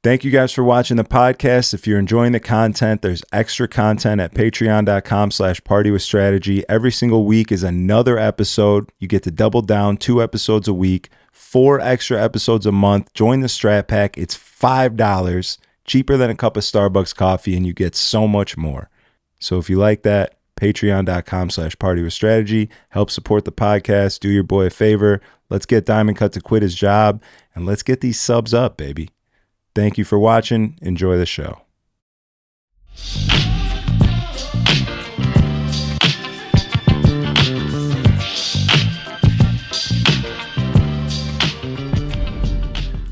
Thank you guys for watching the podcast. If you're enjoying the content, there's extra content at patreon.com/partywithstrategy. Every single week is another episode. You get to double down, 2 episodes a week, 4 extra episodes a month. Join the Strat Pack. It's $5, cheaper than a cup of Starbucks coffee, and you get so much more. So if you like that, patreon.com/partywithstrategy. Help support the podcast. Do your boy a favor. Let's get Diamond Cut to quit his job, and let's get these subs up, baby. Thank you for watching. Enjoy the show.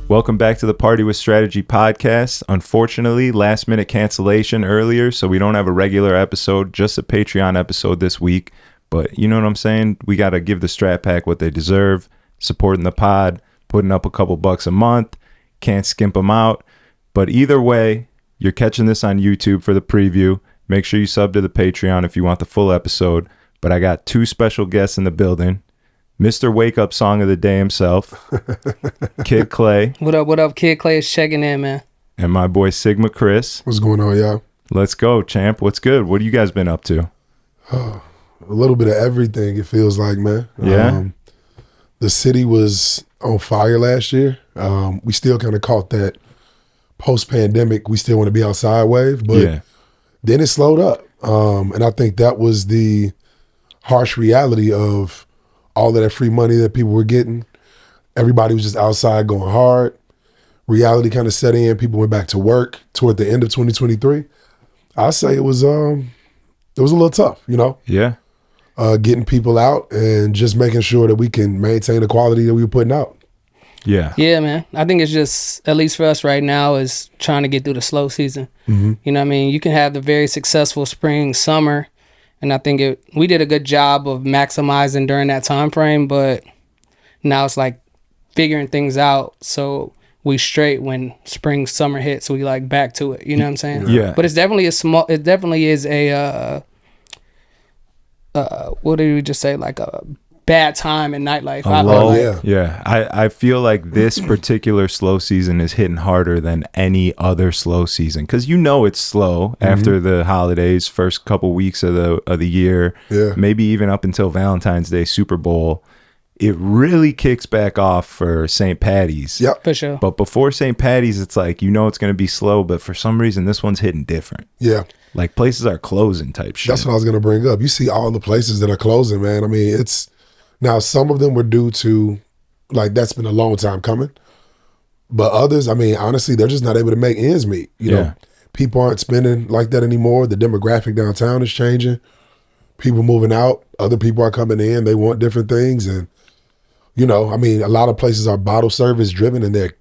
Welcome back to the Party with Strategy podcast. Unfortunately, last minute cancellation earlier, so we don't have a regular episode, just a Patreon episode this week. But you know what I'm saying? We got to give the Strat Pack what they deserve, supporting the pod, putting up a couple bucks a month. Can't skimp them out. But either way, you're catching this on YouTube for the preview. Make sure you sub to the Patreon if you want the full episode. But I got 2 special guests in the building. Mr. Wake Up Song of the Day himself, Kid Clay. What up, Kid Clay is checking in, man. And my boy Sigma Chris. What's going on, y'all? Let's go, champ. What's good? What have you guys been up to? A little bit of everything, it feels like, man. Yeah. The city was on fire last year. We still kind of caught that post-pandemic, we still want to be outside wave, but then it slowed up. And I think that was the harsh reality of all of that free money that people were getting. Everybody was just outside going hard. Reality kind of set in. People went back to work toward the end of 2023. I say it was a little tough, you know? Yeah. Getting people out and just making sure that we can maintain the quality that we were putting out. Yeah. Yeah, man. I think it's just, at least for us right now, is trying to get through the slow season. Mm-hmm. You know what I mean? You can have the very successful spring, summer, and I think we did a good job of maximizing during that time frame, but now it's like figuring things out so we straight when spring, summer hits, so we like back to it. You know what I'm saying? Yeah. But it definitely is a what did we just say? Like a bad time in nightlife. I feel like this particular slow season is hitting harder than any other slow season because it's slow after the holidays, first couple weeks of the year, maybe even up until Valentine's Day, Super Bowl. It really kicks back off for St. Patty's. Yep, for sure. But before St. Patty's, it's like it's going to be slow, but for some reason this one's hitting different. Yeah. Like places are closing type shit. That's what I was going to bring up. You see all the places that are closing, man. I mean, now some of them were due to, like, that's been a long time coming. But others, I mean, honestly, they're just not able to make ends meet. You know, people aren't spending like that anymore. The demographic downtown is changing. People moving out. Other people are coming in. They want different things. And, I mean, a lot of places are bottle service driven and they're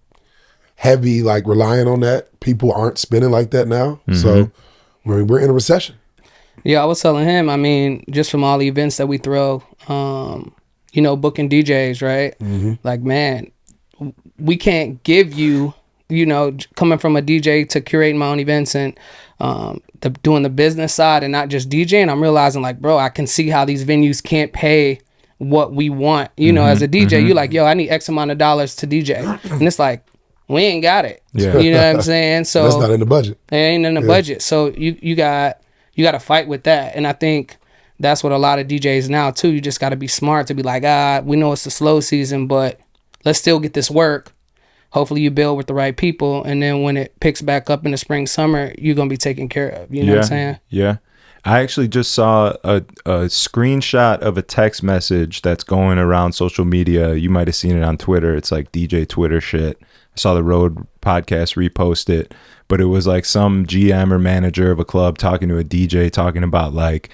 heavy, like, relying on that. People aren't spending like that now. Mm-hmm. So, I mean, we're in a recession. Yeah, I was telling him, I mean, just from all the events that we throw, booking DJs, right? Mm-hmm. Like, man, we can't give you, coming from a DJ to curating my own events and doing the business side and not just DJing, I'm realizing, like, bro, I can see how these venues can't pay what we want. As a DJ, you're like, yo, I need X amount of dollars to DJ. And it's like, we ain't got it. Yeah. You know what I'm saying? So that's not in the budget. It ain't in the budget. So you got to fight with that. And I think that's what a lot of DJs now too. You just got to be smart to be like, we know it's a slow season, but let's still get this work. Hopefully you build with the right people. And then when it picks back up in the spring, summer, you're going to be taken care of. You know what I'm saying? Yeah. I actually just saw a screenshot of a text message that's going around social media. You might have seen it on Twitter. It's like DJ Twitter shit. I saw the Road podcast repost it, but it was like some GM or manager of a club talking to a DJ talking about like,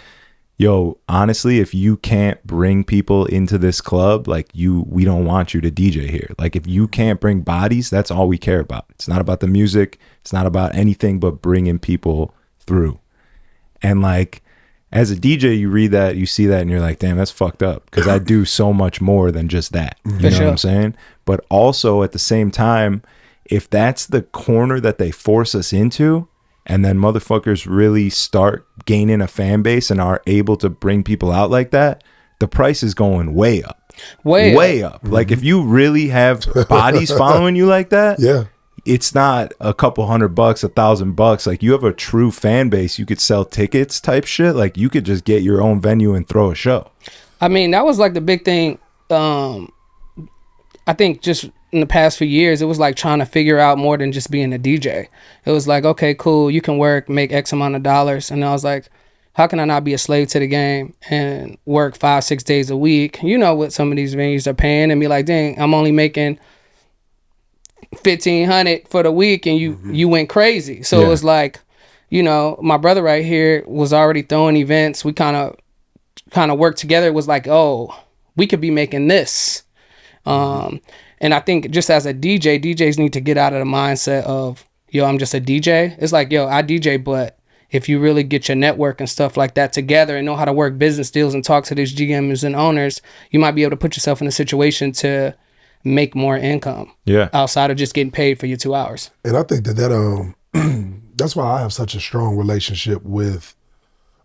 yo, honestly, if you can't bring people into this club, like we don't want you to DJ here. Like if you can't bring bodies, that's all we care about. It's not about the music. It's not about anything but bringing people through. And like, as a DJ, you read that, you see that, and you're like, damn, that's fucked up. Because I do so much more than just that. You know what I'm saying? But also at the same time, if that's the corner that they force us into, and then motherfuckers really start gaining a fan base and are able to bring people out like that, the price is going way up. Way up. Mm-hmm. Like if you really have bodies following you like that, it's not a couple $100, $1,000. Like, you have a true fan base. You could sell tickets type shit. Like, you could just get your own venue and throw a show. I mean, that was like the big thing. I think just in the past few years, it was like trying to figure out more than just being a DJ. It was like, okay, cool, you can work, make X amount of dollars. And I was like, how can I not be a slave to the game and work 5-6 days a week? You know what some of these venues are paying, and be like, dang, I'm only making $1,500 for the week, and you went crazy. So it was like, you know, my brother right here was already throwing events. We kind of worked together. It was like, oh, we could be making this. And I think just as a DJ, DJs need to get out of the mindset of, yo, I'm just a DJ. It's like, yo, I DJ, but if you really get your network and stuff like that together and know how to work business deals and talk to these GMs and owners, you might be able to put yourself in a situation to make more income. Yeah. Outside of just getting paid for your 2 hours. And I think that that's why I have such a strong relationship with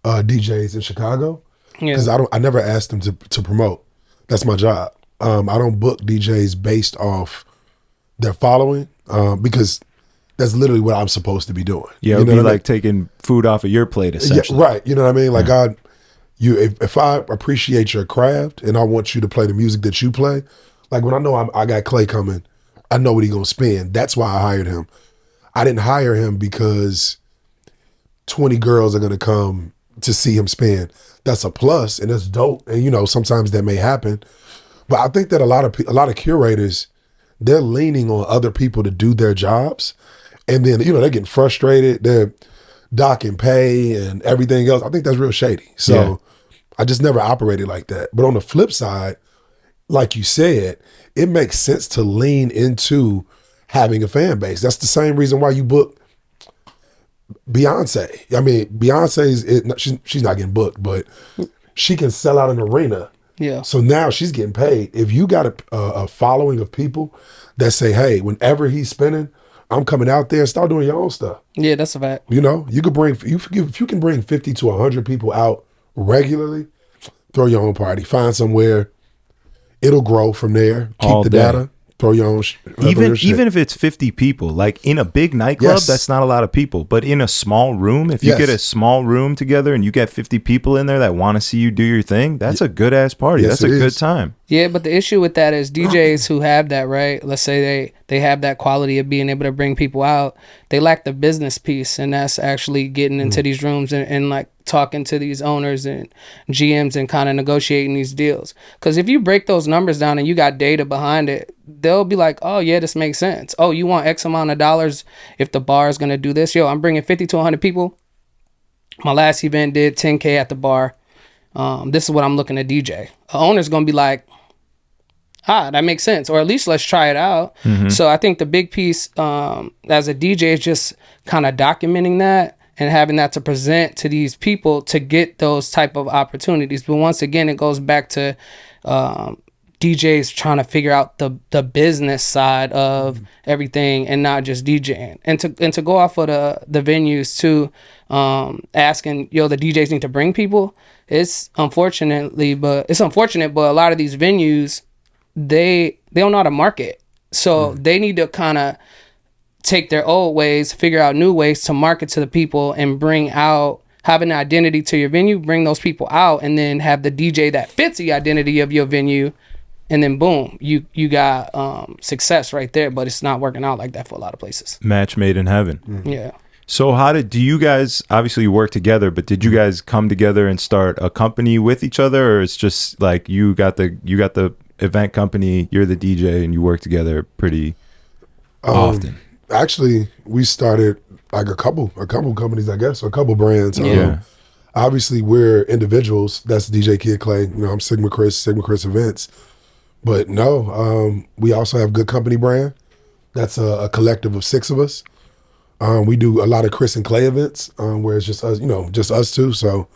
DJs in Chicago. Because I never asked them to promote. That's my job. I don't book DJs based off their following because that's literally what I'm supposed to be doing. Yeah, it would be like taking food off of your plate, essentially. Yeah, right. You know what I mean? Like, if I appreciate your craft and I want you to play the music that you play, like when I know I got Clay coming, I know what he gonna spend. That's why I hired him. I didn't hire him because 20 girls are gonna come to see him spin. That's a plus, and it's dope. And you know, sometimes that may happen. But I think that a lot of curators, they're leaning on other people to do their jobs. And then, you know, they're getting frustrated. They're docking pay and everything else. I think that's real shady. So I just never operated like that. But on the flip side, like you said, it makes sense to lean into having a fan base. That's the same reason why you book Beyonce. I mean, she's not getting booked, but she can sell out an arena. Yeah. So now she's getting paid. If you got a following of people that say, hey, whenever he's spinning, I'm coming out there, start doing your own stuff. Yeah, that's a fact. You know, you could if you can bring 50 to 100 people out regularly, throw your own party. Find somewhere, it'll grow from there. Keep the data. Throw your own even if it's 50 people, like in a big nightclub, that's not a lot of people. But in a small room, if you get a small room together and you get 50 people in there that want to see you do your thing, that's a good ass party. That's a good time. Yeah, but the issue with that is DJs who have that, right? Let's say they have that quality of being able to bring people out. They lack the business piece, and that's actually getting into these rooms and like talking to these owners and GMs and kind of negotiating these deals. Because if you break those numbers down and you got data behind it, they'll be like, oh yeah, this makes sense. Oh, you want X amount of dollars if the bar is going to do this? Yo, I'm bringing 50 to 100 people. My last event did 10K at the bar. This is what I'm looking to DJ. The owner's going to be like, that makes sense. Or at least let's try it out. Mm-hmm. So I think the big piece as a DJ is just kind of documenting that and having that to present to these people to get those type of opportunities. But once again, it goes back to DJs trying to figure out the business side of everything and not just DJing. And to go off of the venues too, asking, the DJs need to bring people. It's unfortunate, but a lot of these venues, they don't know how to market. So they need to kind of take their old ways, figure out new ways to market to the people and have an identity to your venue, bring those people out, and then have the DJ that fits the identity of your venue. And then boom, you got success right there. But it's not working out like that for a lot of places. Match made in heaven. Mm-hmm. Yeah. So do you guys, obviously you work together, but did you guys come together and start a company with each other, or it's just like you got the event company, you're the DJ, and you work together pretty often? Actually, we started like a couple companies, I guess, or a couple brands. Yeah. Obviously, we're individuals. That's DJ Kid Clay. You know, I'm Sigma Chris Events. But no, we also have Good Company brand. That's a collective of 6 of us. We do a lot of Chris and Clay events where it's just us, just us two. So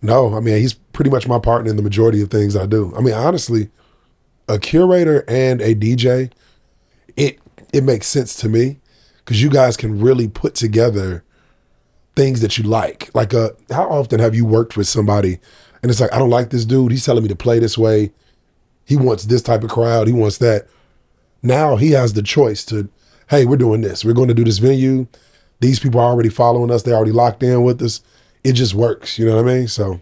no, I mean, he's pretty much my partner in the majority of things I do. I mean, honestly, a curator and a DJ, it makes sense to me because you guys can really put together things that you like. Like, how often have you worked with somebody and it's like, I don't like this dude. He's telling me to play this way. He wants this type of crowd. He wants that. Now he has the choice to hey, we're doing this. We're going to do this venue. These people are already following us. They're already locked in with us. It just works. You know what I mean? So.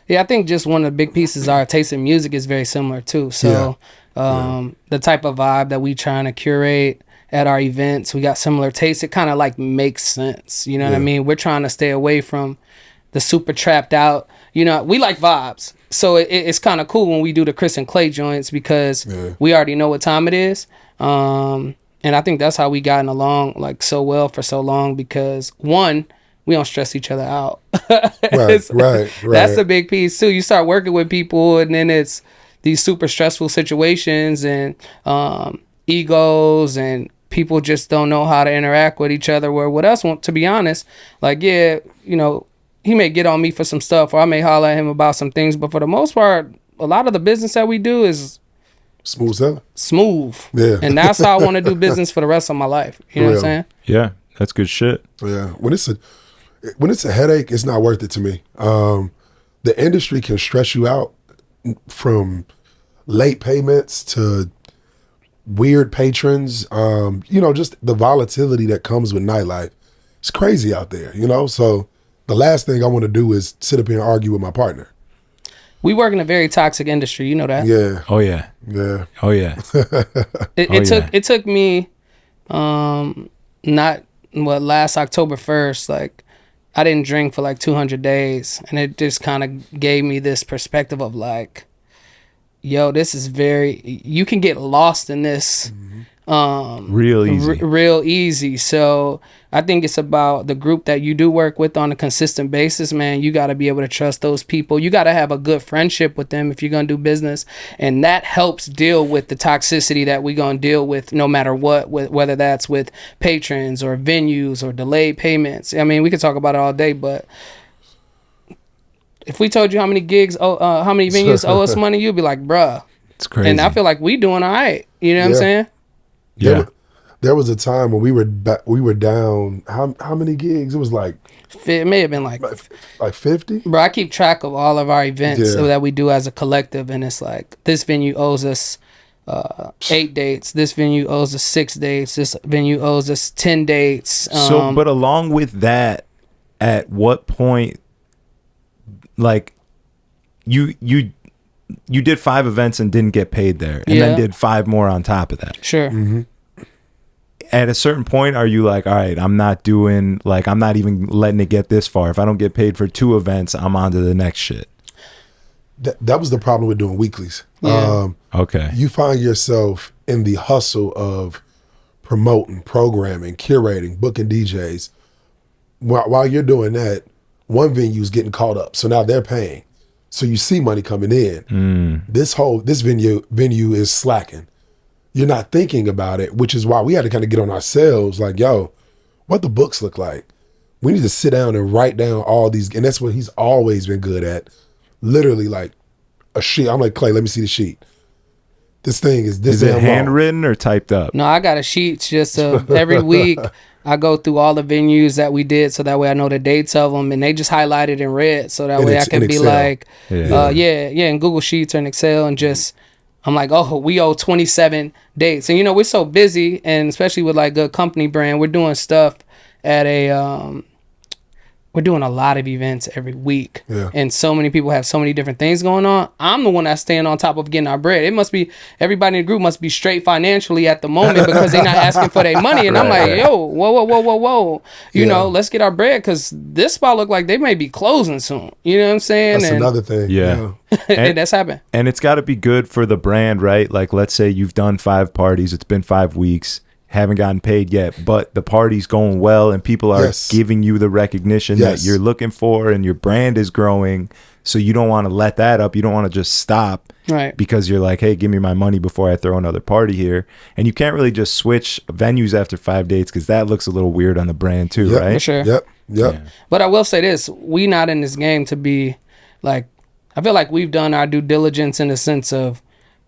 Yeah, I think just one of the big pieces our taste in music is very similar too. So the type of vibe that we trying to curate at our events, we got similar tastes. It kind of like makes sense. You know what I mean? We're trying to stay away from the super trapped out. You know, we like vibes. So it's kind of cool when we do the Chris and Clay joints because we already know what time it is. And I think that's how we gotten along like so well for so long because one, we don't stress each other out. Right. That's a big piece too. You start working with people and then it's these super stressful situations and egos and people just don't know how to interact with each other. Where with us, to be honest, like, yeah, you know, he may get on me for some stuff or I may holler at him about some things. But for the most part, a lot of the business that we do is smooth sailing. Smooth. Yeah. And that's how I want to do business for the rest of my life. You know what I'm saying? Yeah, that's good shit. Yeah. When it's a headache, it's not worth it to me. The industry can stress you out from late payments to weird patrons. You know, just the volatility that comes with nightlife. It's crazy out there, you know? So the last thing I want to do is sit up here and argue with my partner. We work in a very toxic industry. You know that? Yeah. Oh, yeah. Yeah. Oh, yeah. It took me last October 1st, like I didn't drink for like 200 days and it just kind of gave me this perspective of like, yo, this is you can get lost in this real easy. Real easy. So I think it's about the group that you do work with on a consistent basis, man. You got to be able to trust those people. You got to have a good friendship with them if you're going to do business. And that helps deal with the toxicity that we're going to deal with no matter what, whether that's with patrons or venues or delayed payments. I mean, we could talk about it all day, but if we told you how many how many venues owe us money, you'd be like, bruh. It's crazy. And I feel like we doing all right. You know what I'm saying? Yeah. There was a time when we were down. How many gigs? It was like it may have been like 50. Bro, I keep track of all of our events that we do as a collective, and it's like this venue owes us 8 dates. This venue owes us 6 dates. This venue owes us 10 dates. But along with that, at what point, like, you did 5 events and didn't get paid there, and then did 5 more on top of that. Sure. Mm-hmm. At a certain point, are you like, all right, I'm not even letting it get this far. If I don't get paid for 2 events, I'm on to the next shit. That was the problem with doing weeklies. Yeah. Okay. You find yourself in the hustle of promoting, programming, curating, booking DJs. While you're doing that, one venue's getting caught up. So now they're paying. So you see money coming in. This venue is slacking. You're not thinking about it, which is why we had to kind of get on ourselves. Like, yo, what the books look like? We need to sit down and write down all these, and that's what he's always been good at. Literally, like a sheet. I'm like, Clay, let me see the sheet. This thing is this. Is it handwritten or typed up? No, I got a sheet just every week. I go through all the venues that we did, so that way I know the dates of them, and they just highlighted in red, so that way I can be like, in Google Sheets or in Excel, and just I'm like, oh, we owe 27 dates, and you know we're so busy, and especially with like Good Company brand, we're doing stuff at we're doing a lot of events every week, and so many people have so many different things going on. I'm the one that's staying on top of getting our bread. It must be everybody in the group must be straight financially at the moment because they're not asking for their money. And I'm like, yo, whoa, you know, let's get our bread because this spot look like they may be closing soon. You know what I'm saying? That's another thing. Yeah. And that's happened. And it's got to be good for the brand, right? Like, let's say you've done 5 parties. It's been 5 weeks. Haven't gotten paid yet, but the party's going well and people are giving you the recognition that you're looking for and your brand is growing. So you don't want to let that up. You don't want to just stop because you're like, hey, give me my money before I throw another party here. And you can't really just switch venues after 5 dates because that looks a little weird on the brand too, right? For sure. Yep. Yeah. But I will say this, we not in this game to be like, I feel like we've done our due diligence in the sense of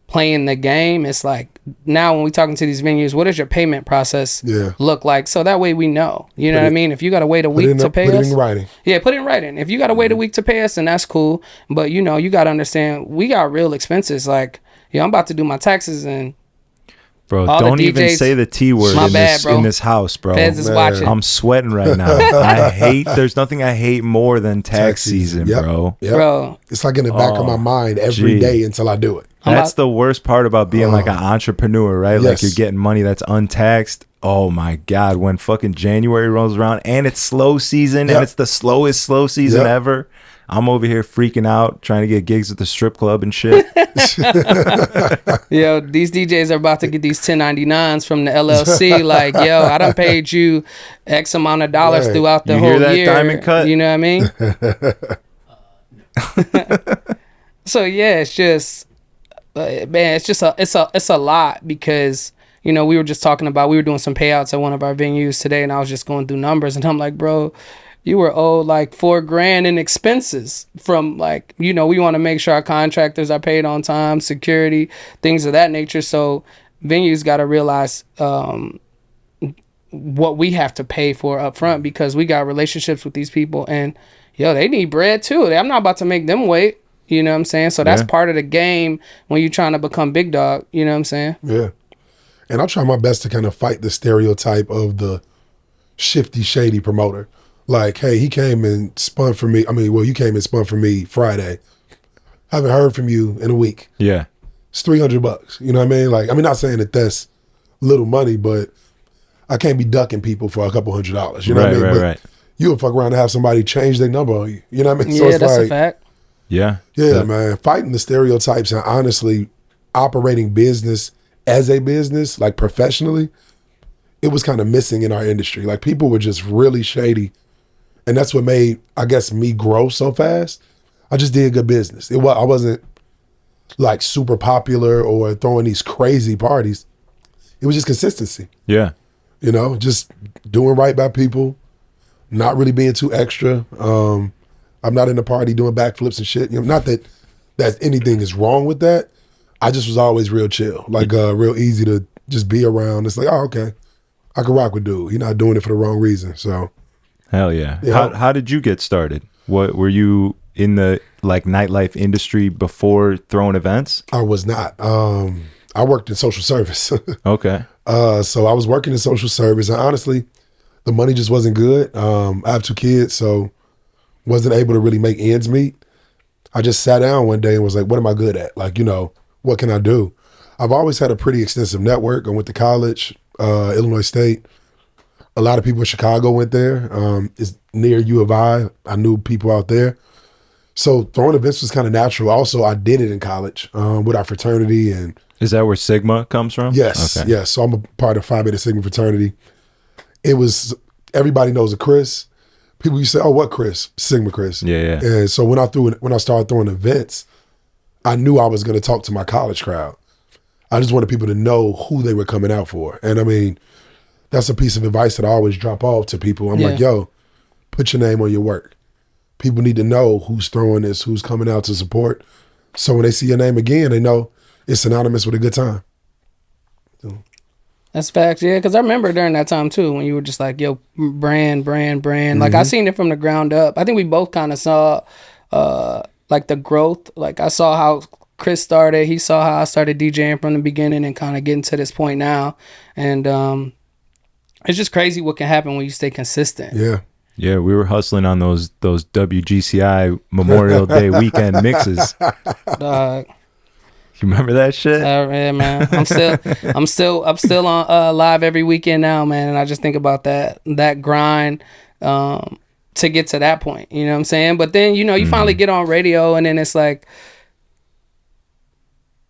playing the game. It's like now when we talking to these venues, what does your payment process look like? So that way we know. You know what I mean? If you got to wait a week to pay us. Put it in writing. Yeah, put it in writing. If you got to wait a week to pay us, then that's cool. But you know, you got to understand we got real expenses. Like, I'm about to do my taxes and Bro, All don't the even DJs, say the T word my in bad, this bro. in this house, bro. Feds is Man. watching. I'm sweating right now. There's nothing I hate more than tax season, Yep. bro. Yep. Bro, It's like in the back of my mind every day until I do it. That's the worst part about being like an entrepreneur, right? Like Yes. you're getting money that's untaxed. Oh my God, when fucking January rolls around and it's slow season Yep. and it's the slowest slow season Yep. ever, I'm over here freaking out, trying to get gigs at the strip club and shit. yo, these DJs are about to get these 1099s from the LLC. Like, yo, I done paid you X amount of dollars Right. throughout the You whole hear that, year. Diamond Cut? You know what I mean? So yeah, it's just, man, it's just it's a lot because, you know, we were just talking about, we were doing some payouts at one of our venues today, and I was just going through numbers, and I'm like, bro, you were owed like $4,000 in expenses from, like, you know, we want to make sure our contractors are paid on time, security, things of that nature. So venues got to realize what we have to pay for up front, because we got relationships with these people, and yo, they need bread too. I'm not about to make them wait. You know what I'm saying? So that's Yeah. part of the game when you're trying to become big dog. You know what I'm saying? Yeah. And I try my best to kind of fight the stereotype of the shifty, shady promoter. Like, hey, he came and spun for me. I mean, well, you came and spun for me Friday. Haven't heard from you in a week. Yeah. It's $300. You know what I mean? Like, I mean, not saying that that's little money, but I can't be ducking people for a couple $100. You know what I mean? Right. You'll fuck around and have somebody change their number on you. You know what I mean? Yeah, that's a fact. Yeah. Yeah, man. Fighting the stereotypes and honestly operating business as a business, like professionally, it was kind of missing in our industry. Like people were just really shady. And that's what made, I guess, me grow so fast. I just did good business. I wasn't like super popular or throwing these crazy parties. It was just consistency. Yeah. You know, just doing right by people, not really being too extra. I'm not in the party doing backflips and shit. You know, not that anything is wrong with that. I just was always real chill, like real easy to just be around. It's like, oh, okay, I can rock with dude. You're not doing it for the wrong reason. So, Hell yeah. Yeah. How did you get started? What were you in the like nightlife industry before throwing events? I was not. I worked in social service. Okay. So I was working in social service, and honestly, the money just wasn't good. I have 2 kids, so wasn't able to really make ends meet. I just sat down one day and was like, what am I good at? Like, you know, what can I do? I've always had a pretty extensive network. I went to college, Illinois State. A lot of people in Chicago went there. It's near U of I. I knew people out there. So throwing events was kind of natural. Also, I did it in college with our fraternity. And Is that where Sigma comes from? yes, Okay. yes. So I'm a part of Phi Beta Sigma fraternity. It was, everybody knows a Chris. People used to say, oh, what Chris? Sigma Chris. Yeah. And so when I started throwing events, I knew I was going to talk to my college crowd. I just wanted people to know who they were coming out for. And I mean, that's a piece of advice that I always drop off to people. I'm like, yo, put your name on your work. People need to know who's throwing this, who's coming out to support. So when they see your name again, they know it's synonymous with a good time. That's facts, yeah. Because I remember during that time too, when you were just like, "Yo, brand." Like I seen it from the ground up. I think we both kind of saw, like the growth. Like I saw how Chris started. He saw how I started DJing from the beginning, and kind of getting to this point now. And it's just crazy what can happen when you stay consistent. Yeah. Yeah, we were hustling on those WGCI Memorial Day weekend mixes. Dog. You remember that shit? Yeah, man. I'm still on live every weekend now, man. And I just think about that grind to get to that point. You know what I'm saying? But then, you know, you finally get on radio, and then it's like,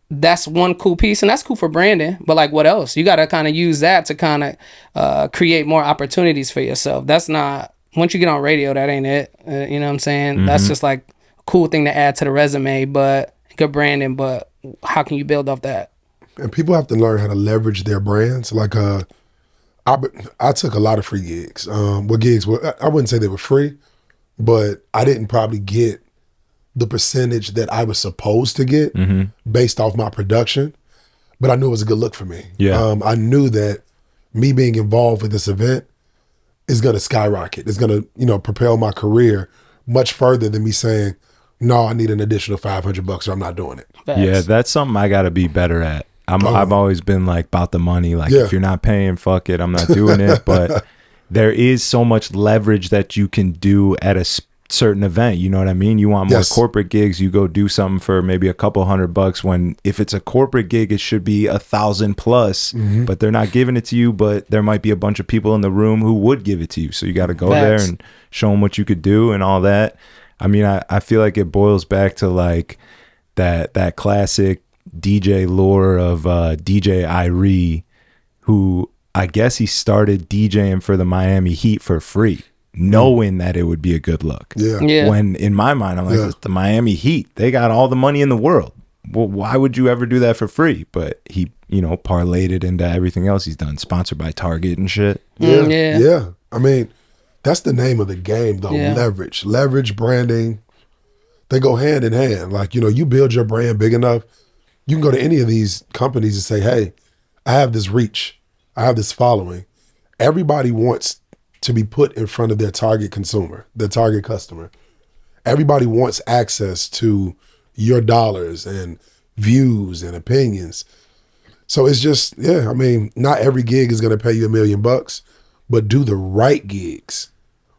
that's one cool piece, and that's cool for branding. But like, what else? You got to kind of use that to kind of create more opportunities for yourself. That's not, once you get on radio, that ain't it. You know what I'm saying? That's just like a cool thing to add to the resume, but good branding. But how can you build off that? And people have to learn how to leverage their brands. Like, I took a lot of free gigs. Gigs were, I wouldn't say they were free, but I didn't probably get the percentage that I was supposed to get based off my production. But I knew it was a good look for me. Yeah. I knew that me being involved with this event is going to skyrocket. It's going to, you know, propel my career much further than me saying, no, I need an additional $500 or I'm not doing it. Facts. Yeah, that's something I got to be better at. I've always been like about the money. Like Yeah. if you're not paying, fuck it, I'm not doing it. But there is so much leverage that you can do at a certain event. You know what I mean? You want more Yes. corporate gigs, you go do something for maybe a couple $100. When if it's a corporate gig, it should be 1,000 plus. But they're not giving it to you. But there might be a bunch of people in the room who would give it to you. So you got to go there Facts. and show them what you could do and all that. I mean, I feel like it boils back to like that classic DJ lore of DJ Irie, who I guess he started DJing for the Miami Heat for free, knowing that it would be a good look. Yeah. When in my mind, I'm like, Yeah. it's the Miami Heat. They got all the money in the world. Well, why would you ever do that for free? But he, parlayed it into everything else he's done, sponsored by Target and shit. Yeah. I mean, that's the name of the game, though. Yeah. Leverage, branding. They go hand in hand. Like, you build your brand big enough, you can go to any of these companies and say, hey, I have this reach. I have this following. Everybody wants to be put in front of their target consumer, their target customer. Everybody wants access to your dollars and views and opinions. So it's just, I mean, not every gig is going to pay you $1 million, but do the right gigs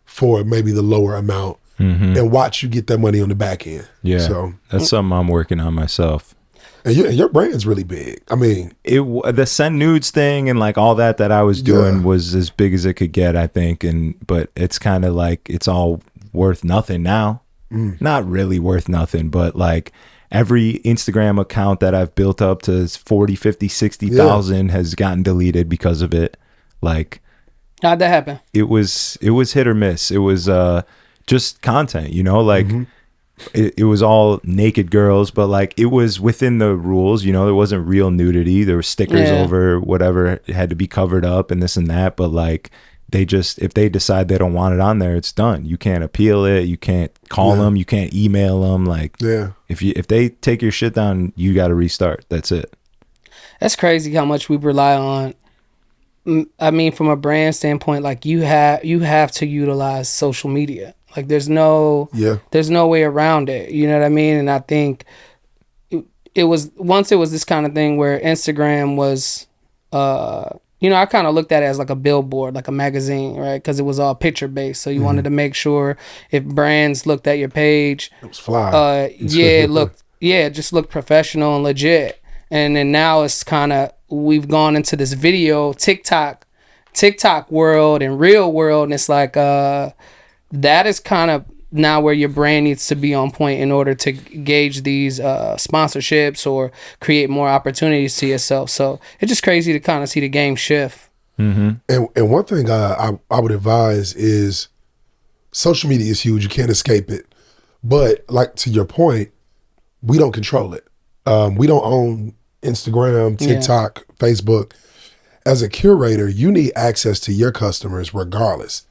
for maybe the lower amount and watch you get that money on the back end. Yeah. So That's something I'm working on myself. and your brand's really big. I mean, The send nudes thing and like all that I was doing was as big as it could get, I think. But it's kind of like it's all worth nothing now. Not really worth nothing, but like every Instagram account that I've built up to 40, 50, 60,000 has gotten deleted because of it. Like How'd that happen? it was hit or miss. It was just content, like it was all naked girls, but like it was within the rules, there wasn't real nudity. There were stickers over whatever it had to be covered up and this and that, but like if they decide they don't want it on there, it's done. You can't appeal it, you can't call them, you can't email them. Like if they take your shit down, you got to restart. That's it. That's crazy how much we rely on. I mean, from a brand standpoint, like you have to utilize social media. Like there's no way around it. You know what I mean? And I think it was this kind of thing where Instagram was, I kind of looked at it as like a billboard, like a magazine, right? Because it was all picture based. So you wanted to make sure if brands looked at your page, it was fly. it just looked professional and legit. And then now it's kind of, we've gone into this video TikTok world and real world, and it's like that is kind of now where your brand needs to be on point in order to gauge these sponsorships or create more opportunities to yourself. So it's just crazy to kind of see the game shift. And one thing I would advise is social media is huge. You can't escape it. But like to your point, we don't control it. We don't own Instagram, TikTok, Facebook. As a curator, you need access to your customers regardless.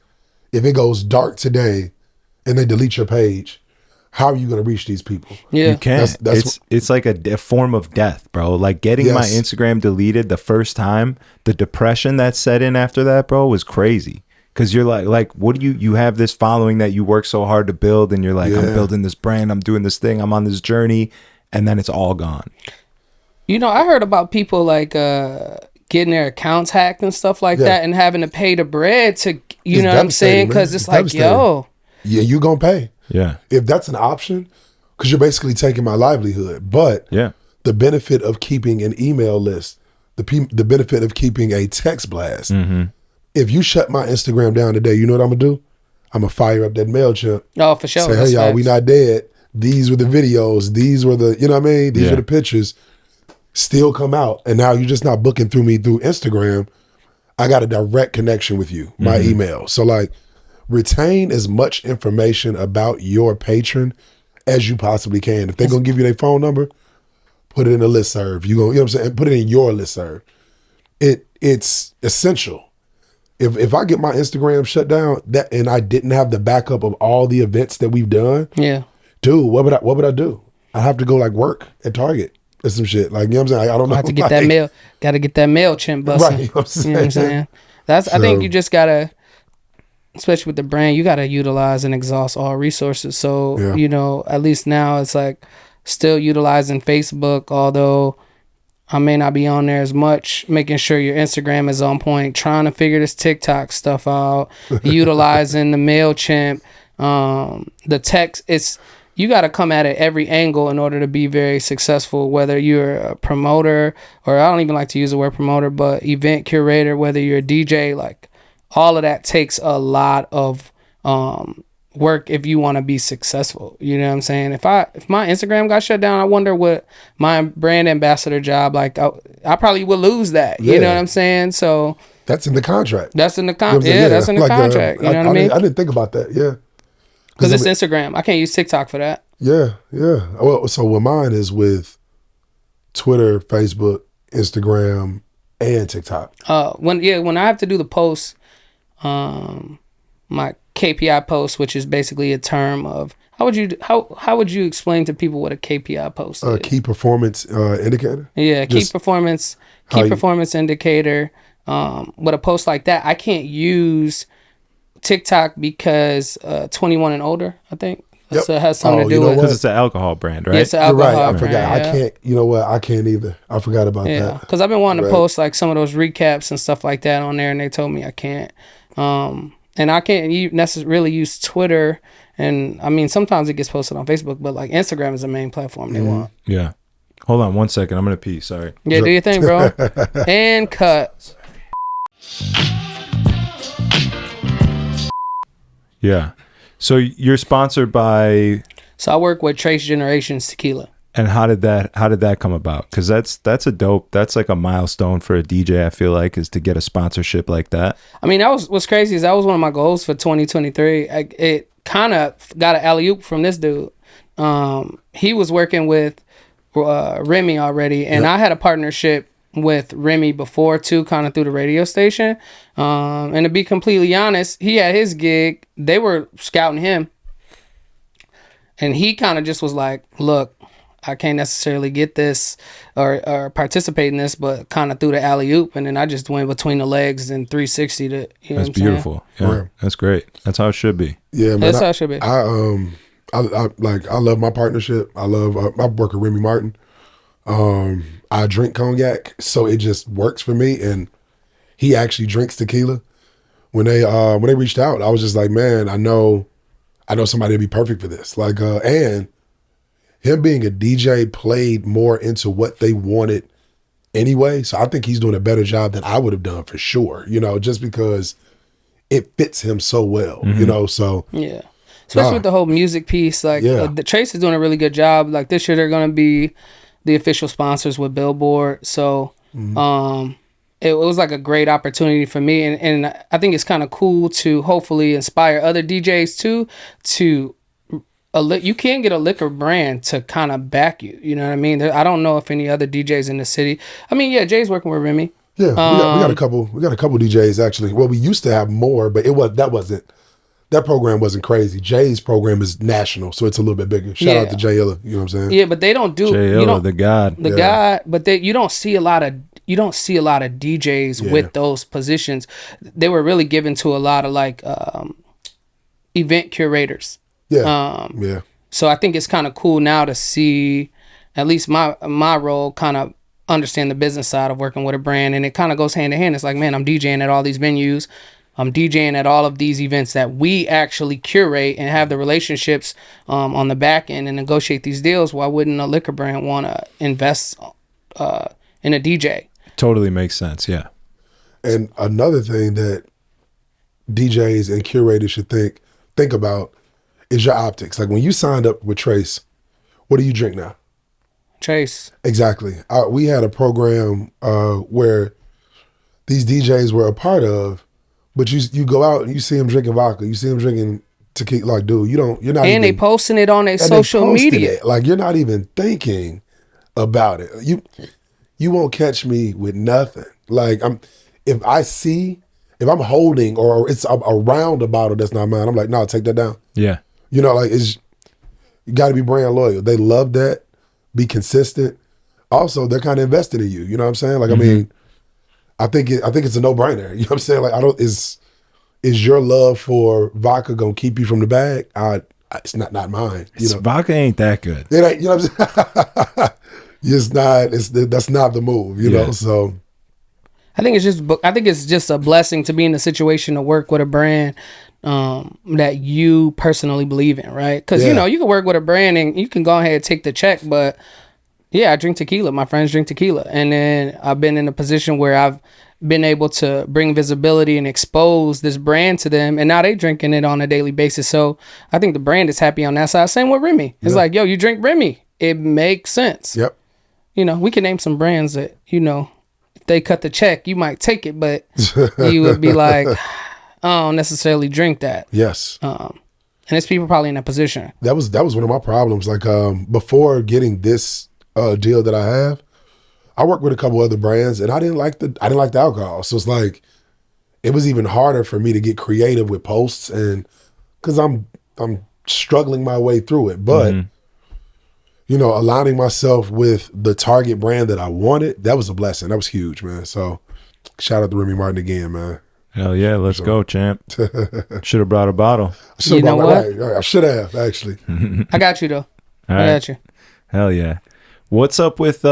If it goes dark today and they delete your page, how are you going to reach these people? Yeah, you can't. It's like a form of death, bro. Like getting my Instagram deleted the first time, the depression that set in after that, bro, was crazy. Because you're like, what do you have this following that you work so hard to build, and you're like, I'm building this brand, I'm doing this thing, I'm on this journey, and then it's all gone. I heard about people like getting their accounts hacked and stuff like that, and having to pay the bread to, know what I'm saying? Because it's like, yo. Yeah, you going to pay. Yeah. If that's an option, because you're basically taking my livelihood. But the benefit of keeping an email list, the benefit of keeping a text blast. If you shut my Instagram down today, you know what I'm going to do? I'm going to fire up that MailChimp. Oh, for sure. Say, hey, y'all, we not dead. These were the videos. These were the, you know what I mean? These were the pictures. Still come out. And now you're just not booking through me through Instagram. I got a direct connection with you, my email. So like, retain as much information about your patron as you possibly can. If they're going to give you their phone number, put it in a listserv. You know what I'm saying? Put it in your listserv. It's essential. If I get my Instagram shut down and I didn't have the backup of all the events that we've done, dude, what would I do? I have to go like work at Target or some shit. Like, you know what I'm saying? I don't know. I have to get that mail. Got to get that MailChimp busting. Right, you know what I'm saying? I think you just got to, especially with the brand, you got to utilize and exhaust all resources. So, at least now it's like still utilizing Facebook, although I may not be on there as much, making sure your Instagram is on point, trying to figure this TikTok stuff out, utilizing the MailChimp, the text. You got to come at it every angle in order to be very successful, whether you're a promoter, or I don't even like to use the word promoter, but event curator, whether you're a DJ, like all of that takes a lot of work if you want to be successful. You know what I'm saying? If my Instagram got shut down, I wonder what my brand ambassador job, like I probably would lose that. You know what I'm saying? So that's in the contract. That's in the contract. Yeah, that's in the contract. You know what I mean? I didn't think about that. Yeah. Because it's Instagram. I can't use TikTok for that. Yeah. Well, so what mine is with Twitter, Facebook, Instagram, and TikTok. When I have to do the posts, my KPI post, which is basically a term of how would you explain to people what a KPI post is? Key performance indicator. Yeah, key performance indicator. With a post like that, I can't use TikTok because 21 and older, I think. Yep. So it has something to do with because it's an alcohol brand, right? Yeah, it's an alcohol You're right. I forgot. Brand, I can't. You know what? I can't either. I forgot about that. Because I've been wanting to post like some of those recaps and stuff like that on there, and they told me I can't. And I can't necessarily use Twitter. And I mean, sometimes it gets posted on Facebook, but like Instagram is the main platform they want. Yeah. Hold on 1 second. I'm going to pee. Sorry. Yeah, do your thing, bro. And cut. Yeah. So you're sponsored by... So I work with Trace Generations Tequila. And how did that come about? Because that's like a milestone for a DJ. I feel like is to get a sponsorship like that. I mean, what's crazy is that was one of my goals for 2023. It kind of got an alley-oop from this dude. He was working with Remy already, and I had a partnership with Remy before too, kind of through the radio station. And to be completely honest, he had his gig. They were scouting him, and he kind of just was like, "Look, I can't necessarily get this or participate in this," but kind of threw the alley-oop, and then I just went between the legs and 360 to, you know. That's beautiful. Yeah, that's great. That's how it should be. Yeah, man. That's how it should be. I love my partnership. I work with Remy Martin. I drink cognac, so it just works for me, and he actually drinks tequila. When they reached out, I was just like, man, I know somebody would be perfect for this. Like, and him being a DJ played more into what they wanted anyway. So I think he's doing a better job than I would have done for sure, you know, just because it fits him so well, you know, so. Yeah. Especially with the whole music piece. Like, the Trace is doing a really good job. Like, this year they're going to be the official sponsors with Billboard. So, it was like a great opportunity for me. And I think it's kind of cool to hopefully inspire other DJs too to... you can get a liquor brand to kind of back you. You know what I mean? I don't know if any other DJs in the city. I mean, yeah, Jay's working with Remy. Yeah, we got a couple. We got a couple DJs actually. Well, we used to have more, but that program wasn't crazy. Jay's program is national, so it's a little bit bigger. Shout out to Jay Illa. You know what I'm saying? Yeah, but they don't do Jay Illa, the god. But you don't see a lot of DJs with those positions. They were really given to a lot of like event curators. Yeah. So I think it's kind of cool now to see at least my role kind of understand the business side of working with a brand, and it kind of goes hand in hand. It's like, man, I'm DJing at all these venues. I'm DJing at all of these events that we actually curate and have the relationships on the back end and negotiate these deals. Why wouldn't a liquor brand want to invest in a DJ? Totally makes sense. Yeah. And another thing that DJs and curators should think about is your optics. Like when you signed up with Trace, what do you drink now? Trace. Exactly. We had a program where these DJs were a part of, but you go out and you see them drinking vodka, you see them drinking tequila. Like, dude, you're not. And they posting it on their social media. Like, you're not even thinking about it. You won't catch me with nothing. Like, if I'm holding or it's around a bottle that's not mine, I'm like, no, take that down. Yeah. You know, like you got to be brand loyal. They love that. Be consistent. Also, they're kind of invested in you. You know what I'm saying? Like, I mean, I think it's a no-brainer. You know what I'm saying? Like, is your love for vodka gonna keep you from the bag? It's not mine. You know? Vodka ain't that good. It ain't. You know what I'm saying? That's not the move, you know. So I think it's just a blessing to be in a situation to work with a brand that you personally believe in, right? Because you know you can work with a brand and you can go ahead and take the check, but yeah, I drink tequila. My friends drink tequila, and then I've been in a position where I've been able to bring visibility and expose this brand to them, and now they drinking it on a daily basis. So I think the brand is happy on that side. Same with Remy. It's like, yo, you drink Remy. It makes sense. Yep. You know, we can name some brands that, you know, if they cut the check, you might take it, but you would be like, I don't necessarily drink that. Yes. And it's people probably in that position. That was one of my problems. Like before getting this deal that I have, I worked with a couple other brands, and I didn't like the alcohol. So it's like it was even harder for me to get creative with posts, and because I'm struggling my way through it. But you know, aligning myself with the target brand that I wanted, that was a blessing. That was huge, man. So shout out to Remy Martin again, man. Hell yeah, let's go, champ. Should have brought a bottle. You know what? Right. I should have, actually. I got you though. All I right. got you. Hell yeah. What's up with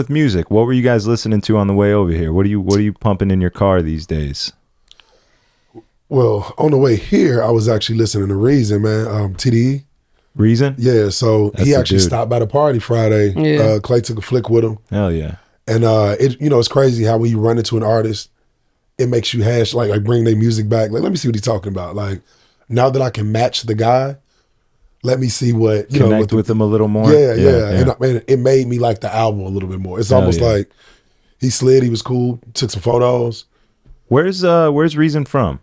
music? What were you guys listening to on the way over here? What are you pumping in your car these days? Well, on the way here, I was actually listening to Reason, man. TDE. Reason? Yeah, so That's he the actually dude. stopped by the party Friday. Yeah. Clay took a flick with him. Hell yeah. And it's crazy how when you run into an artist, it makes you like bring their music back. Like, let me see what he's talking about. Like, now that I can match the guy, let me see what Connect with him a little more. Yeah. And it made me like the album a little bit more. It's almost like he slid. He was cool. Took some photos. Where's Reason from?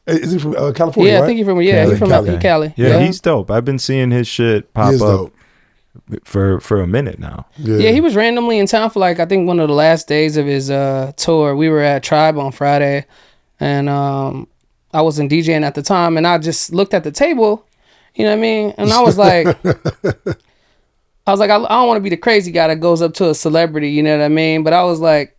Is he from California? Yeah, right? I think he's from Cali. Cali. Yeah, he's dope. I've been seeing his shit pop He is up dope. for a minute now. Yeah, he was randomly in town for like I think one of the last days of his tour. We were at Tribe on Friday, and I wasn't DJing at the time, and I just looked at the table, you know what I mean, and I was like, I don't want to be the crazy guy that goes up to a celebrity, you know what I mean, but I was like,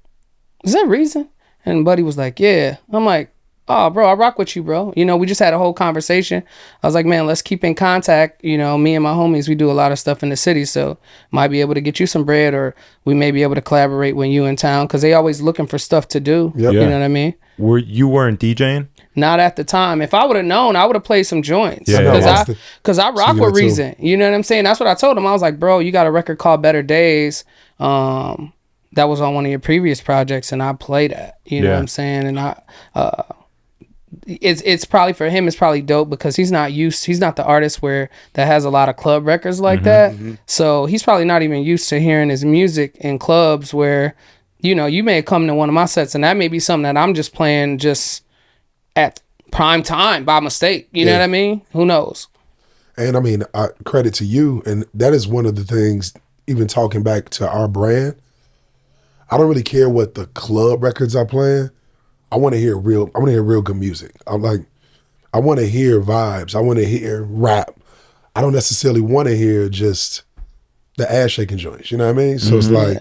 is that Reason? And Buddy was like, yeah. I'm like, oh, bro, I rock with you, bro. You know, we just had a whole conversation. I was like, man, let's keep in contact. You know, me and my homies, we do a lot of stuff in the city, so might be able to get you some bread, or we may be able to collaborate when you in town, because they always looking for stuff to do. Yep. You Yeah. know what I mean? You weren't DJing? Not at the time. If I would have known, I would have played some joints. Yeah, Because I rock you with too. Reason. You know what I'm saying? That's what I told him. I was like, bro, you got a record called Better Days. That was on one of your previous projects, and I play that. You know what I'm saying? And it's probably for him, it's probably dope because he's not the artist that has a lot of club records like that. So he's probably not even used to hearing his music in clubs where, you know, you may have come to one of my sets and that may be something that I'm just playing just at prime time by mistake. You know what I mean? Who knows? And I mean, credit to you. And that is one of the things, even talking back to our brand, I don't really care what the club records are playing. I want to hear real good music. I want to hear vibes. I want to hear rap. I don't necessarily want to hear just the ass shaking joints. You know what I mean? So it's like,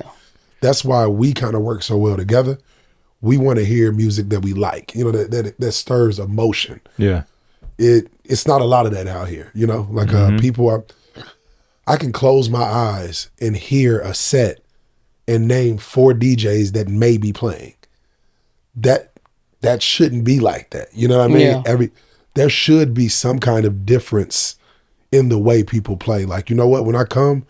that's why we kind of work so well together. We want to hear music that we like, you know, that stirs emotion. Yeah. It's not a lot of that out here, you know, like I can close my eyes and hear a set and name 4 DJs that may be playing. That shouldn't be like that. You know what I mean? Yeah. There should be some kind of difference in the way people play. Like, you know what? When I come,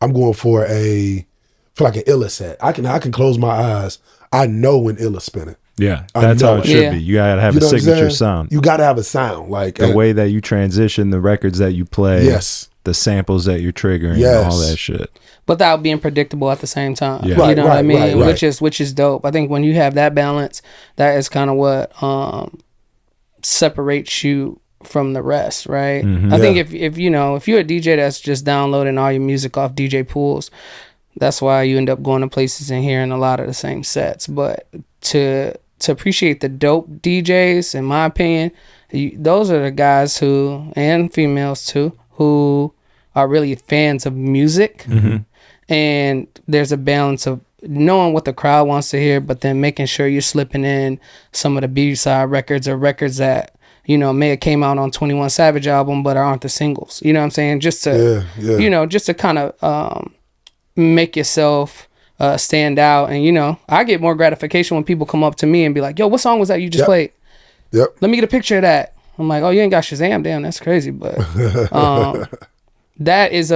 I'm going for like an Illa set. I can close my eyes. I know when Illa's spinning. Yeah. That's how it should be. You gotta have a know what I'm signature saying? sound. You gotta have a sound. Like The way that you transition, the records that you play, Yes. the samples that you're triggering, Yes. all that shit. Without being predictable at the same time. Yeah. You know what I mean? Right. Which is dope. I think when you have that balance, that is kind of what separates you from the rest, right? I think if you're a DJ that's just downloading all your music off DJ pools, that's why you end up going to places and hearing a lot of the same sets. But to appreciate the dope DJs, in my opinion, those are the guys who, and females too, who are really fans of music. And there's a balance of knowing what the crowd wants to hear, but then making sure you're slipping in some of the B-side records or records that, you know, may have came out on 21 Savage album, but aren't the singles. You know what I'm saying? Just to, just to kind of make yourself stand out. And, you know, I get more gratification when people come up to me and be like, yo, what song was that you just played? Yep. Let me get a picture of that. I'm like, oh, you ain't got Shazam? Damn, that's crazy. But that is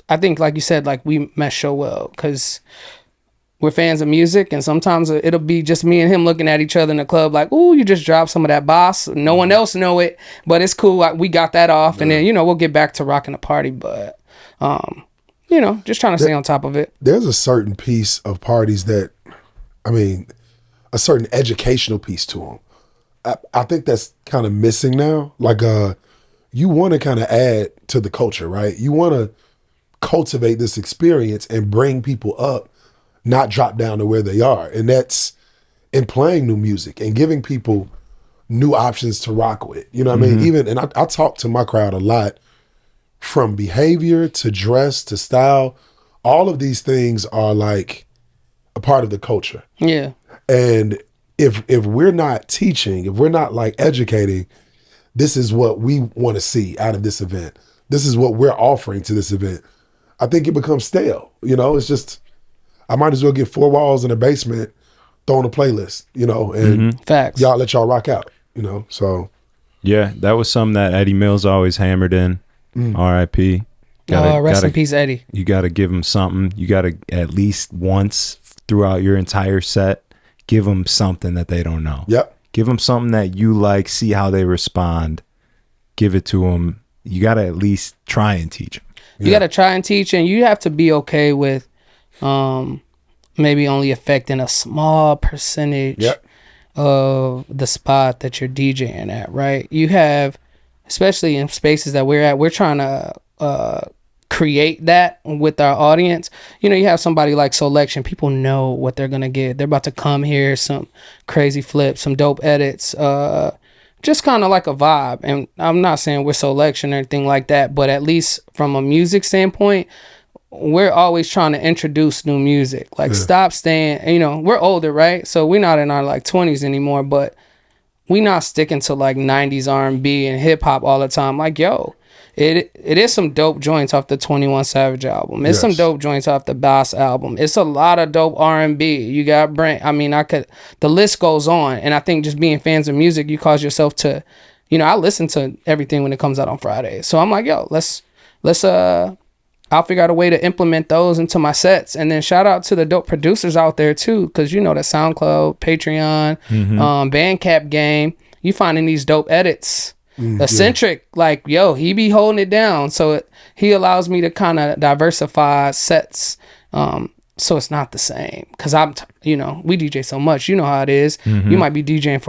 I think, like you said, like we mesh so well because we're fans of music, and sometimes it'll be just me and him looking at each other in the club like, ooh, you just dropped some of that boss. No one else know it, but it's cool. We got that off, and then, you know, we'll get back to rocking the party. But, you know, just trying to stay on top of it. There's a certain piece of parties that, I mean, a certain educational piece to them. I think that's kind of missing now. Like, you want to kind of add to the culture, right? You want to cultivate this experience and bring people up, not drop down to where they are. And that's in playing new music and giving people new options to rock with. You know what I mean? Even, and I talk to my crowd a lot, from behavior to dress to style. All of these things are like a part of the culture. Yeah. And if we're not teaching, if we're not like educating, this is what we want to see out of this event. This is what we're offering to this event. I think it becomes stale. You know, it's just, I might as well get 4 walls in a basement, throwing a playlist, you know, and Facts. y'all let y'all rock out, you know, so. Yeah, that was something that Eddie Mills always hammered in. R.I.P. Rest in peace, Eddie. You got to give them something. You got to at least once throughout your entire set, give them something that they don't know. Yep. Give them something that you like, see how they respond. Give it to them. You got to at least try and teach them. You got to try and teach, and you have to be okay with maybe only affecting a small percentage of the spot that you're DJing at, right? You have, especially in spaces that we're at, we're trying to create that with our audience. You know, you have somebody like Selection. People know what they're going to get. They're about to come here, some crazy flips, some dope edits, just kind of like a vibe. And I'm not saying we're Selection or anything like that, but at least from a music standpoint, we're always trying to introduce new music. Like, stop staying, you know, we're older, right? So we're not in our like 20s anymore, but we not sticking to like 90s R&B and hip hop all the time. Like, yo, it is some dope joints off the 21 Savage album. It's some dope joints off the Boss album. It's a lot of dope R&B. You got Brent. I mean, the list goes on. And I think just being fans of music, you cause yourself to, you know, I listen to everything when it comes out on Friday. So I'm like, yo, let's I'll figure out a way to implement those into my sets. And then shout out to the dope producers out there too, because you know, the SoundCloud, Patreon, Bandcamp game, you finding these dope edits. Eccentric, like, yo, he be holding it down. So he allows me to kind of diversify sets, so it's not the same. Because you know, we DJ so much, you know how it is. You might be DJing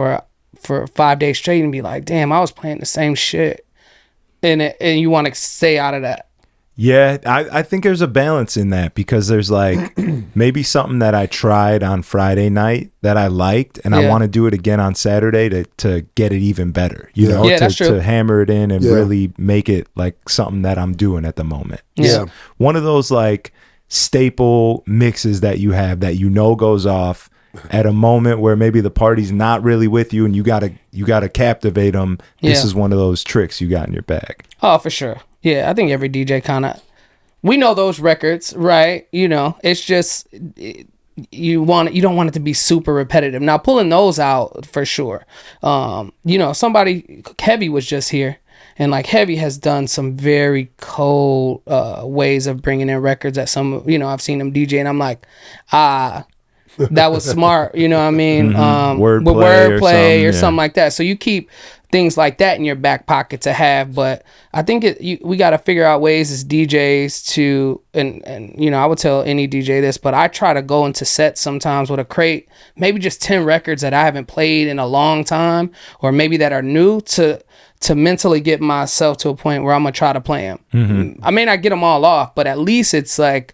for 5 days straight and be like, damn, I was playing the same shit. And you want to stay out of that. Yeah, I think there's a balance in that, because there's like maybe something that I tried on Friday night that I liked, and I want to do it again on Saturday to get it even better, you know, that's true. To hammer it in and really make it like something that I'm doing at the moment. Yeah. One of those like staple mixes that you have that you know goes off at a moment where maybe the party's not really with you and you gotta captivate them. This is one of those tricks you got in your bag. Oh, for sure. Yeah, I think every DJ we know those records, right? You know, it's just you don't want it to be super repetitive. Now, pulling those out for sure. You know, somebody Heavy was just here, and like Heavy has done some very cold ways of bringing in records that some, you know, I've seen him DJ, and I'm like, that was smart, you know what I mean? Wordplay or something like that. So you keep things like that in your back pocket to have. But I think we got to figure out ways as DJs to, and you know, I would tell any DJ this, but I try to go into sets sometimes with a crate, maybe just 10 records that I haven't played in a long time, or maybe that are new, to mentally get myself to a point where I'm going to try to play them. I may not get them all off, but at least it's like,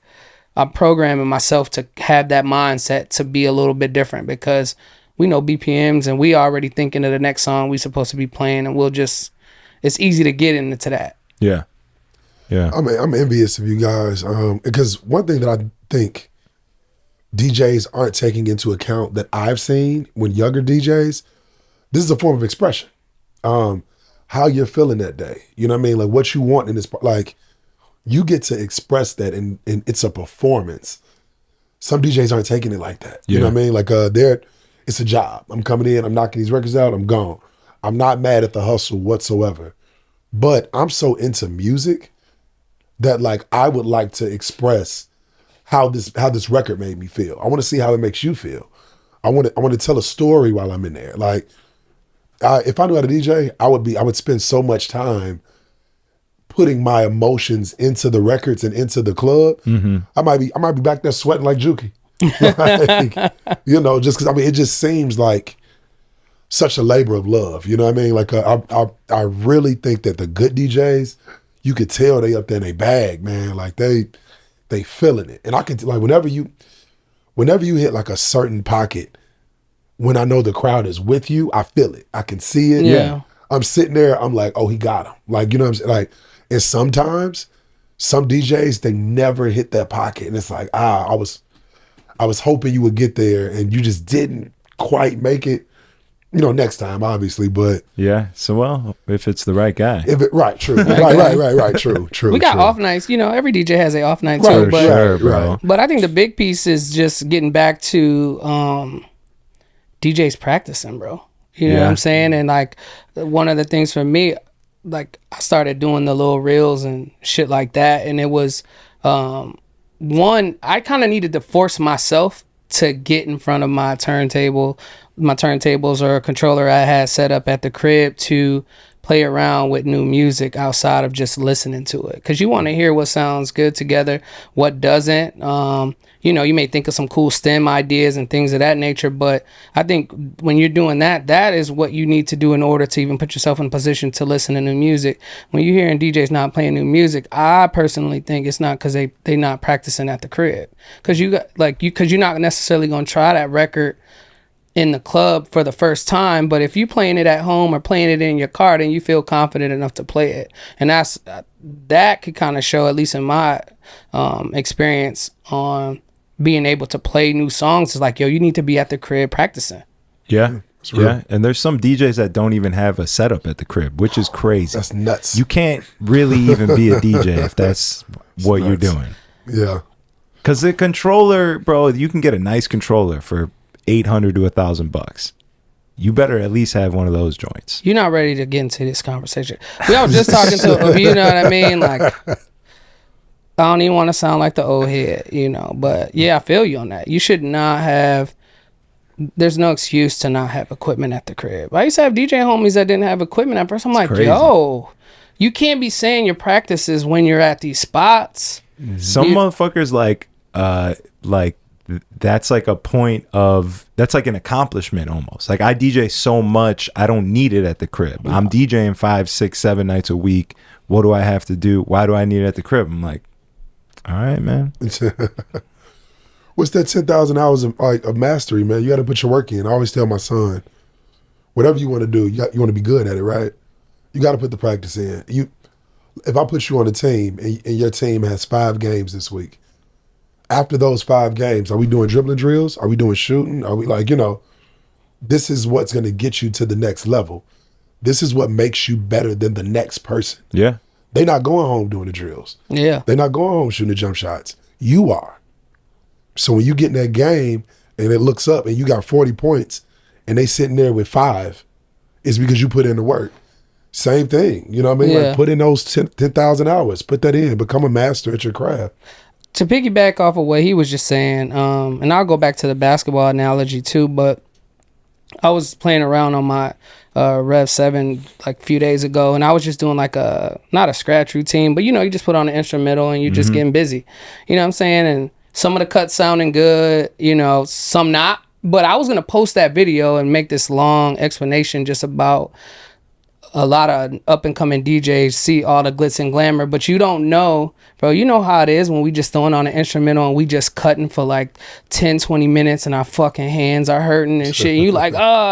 I'm programming myself to have that mindset to be a little bit different, because we know BPMs and we already thinking of the next song we supposed to be playing, and it's easy to get into that. Yeah. I'm envious of you guys, because one thing that I think DJs aren't taking into account that I've seen when younger DJs, this is a form of expression. How you're feeling that day. You know what I mean? Like what you want in this, like, you get to express that, and it's a performance. Some DJs aren't taking it like that. You know what I mean? Like it's a job. I'm coming in, I'm knocking these records out, I'm gone. I'm not mad at the hustle whatsoever. But I'm so into music that like I would like to express how this record made me feel. I want to see how it makes you feel. I want to tell a story while I'm in there. Like if I knew how to DJ, I would spend so much time putting my emotions into the records and into the club. I might be back there sweating like Juki. Like, you know, just because I mean it just seems like such a labor of love. You know what I mean? Like I really think that the good DJs, you could tell they up there in their bag, man. Like they feeling it. And I can like whenever you hit like a certain pocket, when I know the crowd is with you, I feel it. I can see it. Yeah. I'm sitting there, I'm like, oh, he got him. Like, you know what I'm saying? Like, and sometimes some DJs, they never hit that pocket. And it's like, I was hoping you would get there and you just didn't quite make it. You know, next time, obviously, but yeah. So, well, if it's the right guy, right, true, right, true. We got off nights. You know, every DJ has an off night too. But sure, bro. But I think the big piece is just getting back to DJs practicing, bro. You know what I'm saying? And like one of the things for me, like I started doing the little reels and shit like that, and it was one, I kind of needed to force myself to get in front of my turntables or a controller I had set up at the crib to play around with new music outside of just listening to it, because you want to hear what sounds good together, what doesn't. You know, you may think of some cool stem ideas and things of that nature, but I think when you're doing that, that is what you need to do in order to even put yourself in a position to listen to new music. When you're hearing DJs not playing new music, I personally think it's not because they not practicing at the crib, because you're not necessarily going to try that record in the club for the first time, but if you playing it at home or playing it in your car, then you feel confident enough to play it. And that could kind of show, at least in my experience on being able to play new songs, is like, yo, you need to be at the crib practicing. Yeah. And there's some DJs that don't even have a setup at the crib, which is crazy. That's nuts. You can't really even be a DJ if that's what you're doing. Yeah. Because the controller, bro, you can get a nice controller for $800 to $1,000. You better at least have one of those joints. You're not ready to get into this conversation. We all just talking to, you know what I mean? Like, I don't even want to sound like the old head, you know, but yeah, I feel you on that. You should not have, there's no excuse to not have equipment at the crib. I used to have DJ homies that didn't have equipment at first. I'm like, crazy. Yo, you can't be saying your practices when you're at these spots. Some motherfuckers like that's like a point of, that's like an accomplishment almost. Like I DJ so much, I don't need it at the crib. I'm DJing 5, 6, 7 nights a week. What do I have to do? Why do I need it at the crib? I'm like, all right, man. What's that 10,000 hours of mastery, man? You got to put your work in. I always tell my son, whatever you want to do, you want to be good at it, right? You got to put the practice in. If I put you on a team and your team has 5 games this week, after those 5 games, are we doing dribbling drills? Are we doing shooting? Are we like, you know, this is what's going to get you to the next level. This is what makes you better than the next person. Yeah. They're not going home doing the drills. Yeah. They're not going home shooting the jump shots. You are. So when you get in that game and it looks up and you got 40 points and they sitting there with 5, it's because you put in the work. Same thing. You know what I mean? Yeah. Like put in those 10,000 hours. Put that in. Become a master at your craft. To piggyback off of what he was just saying, and I'll go back to the basketball analogy too, but I was playing around on my Rev 7 like a few days ago, and I was just doing like not a scratch routine, but you know, you just put on an instrumental and you're just getting busy. You know what I'm saying? And some of the cuts sounding good, you know, some not. But I was going to post that video and make this long explanation just about a lot of up and coming DJs see all the glitz and glamour, but you don't know, bro. You know how it is when we just throwing on an instrumental and we just cutting for like 10, 20 minutes and our fucking hands are hurting and shit. And you like,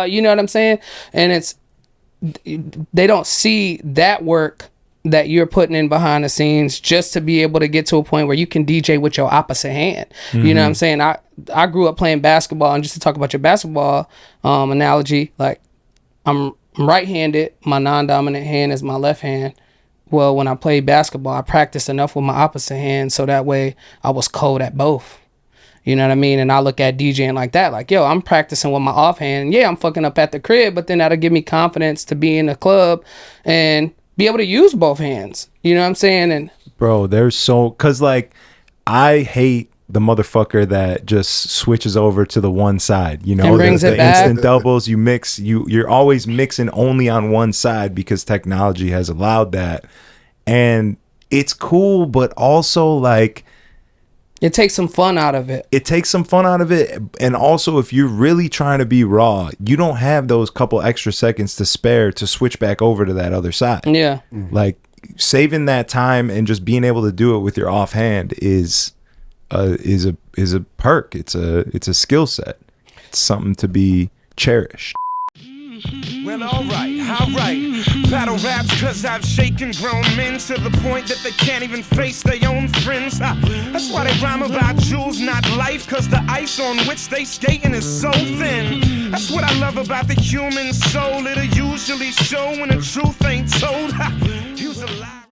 you know what I'm saying? And they don't see that work that you're putting in behind the scenes just to be able to get to a point where you can DJ with your opposite hand. You know what I'm saying? I grew up playing basketball, and just to talk about your basketball analogy, like I'm right-handed, my non-dominant hand is my left hand. Well, when I played basketball, I practiced enough with my opposite hand so that way I was cold at both. You know what I mean? And I look at DJing like that, like, yo, I'm practicing with my offhand. Yeah, I'm fucking up at the crib, but then that'll give me confidence to be in a club and be able to use both hands. You know what I'm saying? And bro, there's so, cause like I hate the motherfucker that just switches over to the one side, you know, and brings the it back. instant doubles. You mix, you're always mixing only on one side because technology has allowed that, and it's cool, but also like It takes some fun out of it. It takes some fun out of it, and also if you're really trying to be raw, you don't have those couple extra seconds to spare to switch back over to that other side. Yeah, like saving that time and just being able to do it with your offhand is a perk. It's a skill set. It's something to be cherished. Well, alright. Battle raps cause I've shaken grown men to the point that they can't even face their own friends. That's why they rhyme about jewels, not life, cause the ice on which they skating is so thin. That's what I love about the human soul. It'll usually show when the truth ain't